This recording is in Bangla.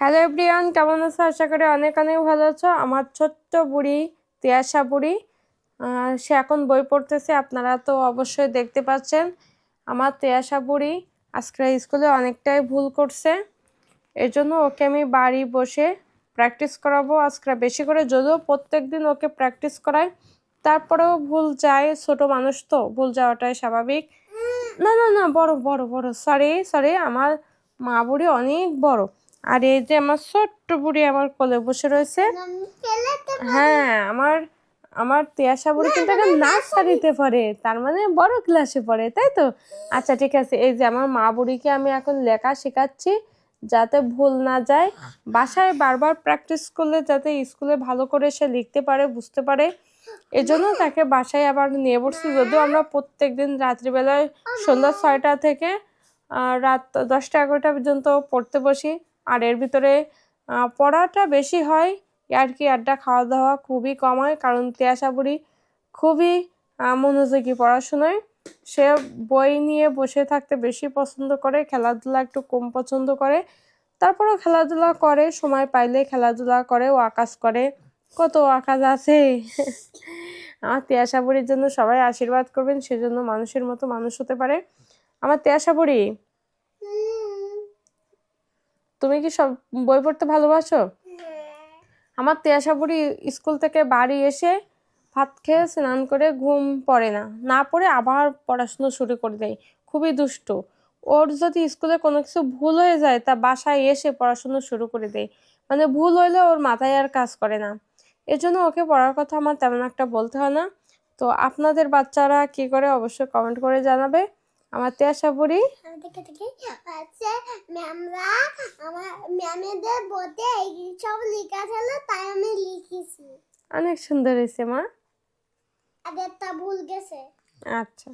হ্যালো এভরিওয়ান, কেমন আছো? আশা করি অনেক অনেক ভালো আছো। আমার ছোট্ট বুড়ি তিয়াশা বুড়ি সে এখন বই পড়তেছে। আপনারা তো অবশ্যই দেখতে পাচ্ছেন আমার তিয়াশা বুড়ি আজকে স্কুলে অনেকটাই ভুল করছে। এর জন্য ওকে আমি বাড়ি বসে প্র্যাকটিস করাবো আজকে বেশি করে, যদিও প্রত্যেক দিন ওকে প্র্যাকটিস করাই, তারপরেও ভুল যায়। ছোট মানুষ তো ভুল যাওয়াটাই স্বাভাবিক। না না না, বড় বড় বড়, সরি সরি, আমার মা বুড়ি অনেক বড়। আর এই যে আমার ছোট্ট বুড়ি আমার কোলে বসে রয়েছে। হ্যাঁ, আমার আমার তিয়াশা বুড়ি কিন্তু এখন নার্সারিতে পড়ে, তার মানে বড় ক্লাসে পড়ে, তাই তো? আচ্ছা ঠিক আছে, এই যে আমার মা বুড়িকে আমি এখন লেখা শেখাচ্ছি যাতে ভুল না যায়। বাসায় বারবার প্র্যাকটিস করলে যাতে স্কুলে ভালো করে সে লিখতে পারে, বুঝতে পারে, এজন্য তাকে বাসায় আবার নিয়ে বসছি। যদিও আমরা প্রত্যেক দিন রাত্রিবেলায় সন্ধ্যা 6টা থেকে রাত 10টা-11টা পর্যন্ত পড়তে বসি। আর এর ভিতরে পড়াটা বেশি হয়, আর কি আড্ডা খাওয়া দাওয়া খুবই কম হয়, কারণ তিয়াশা বুড়ি খুবই মনোযোগী পড়াশোনায়। সে বই নিয়ে বসে থাকতে বেশি পছন্দ করে, খেলাধুলা একটু কম পছন্দ করে। তারপরেও খেলাধুলা করে, সময় পাইলে খেলাধুলা করে, ও আকাশ করে, কত আকাশ আছে। আমার তিয়াশা বুড়ির জন্য সবাই আশীর্বাদ করবেন, সেজন্য মানুষের মতো মানুষ হতে পারে। আমার তিয়াশা বুড়ি, তুমি কি সব বই পড়তে ভালোবাসো? আমার তিয়াশা বুড়ি স্কুল থেকে বাড়ি এসে ভাত খেয়ে স্নান করে ঘুম পড়ে না, না পড়ে আবার পড়াশুনো শুরু করে দেয়। খুবই দুষ্ট। ওর যদি স্কুলে কোনো কিছু ভুল হয়ে যায় তা বাসায় এসে পড়াশুনো শুরু করে দেয়। মানে ভুল হইলে ওর মাথায় আর কাজ করে না। এর জন্য ওকে পড়ার কথা আমার তেমন একটা বলতে হয় না। তো আপনাদের বাচ্চারা কি করে অবশ্যই কমেন্ট করে জানাবে। আমার তিয়াশা বুড়ি অনেক সুন্দর হয়েছে মা। আচ্ছা।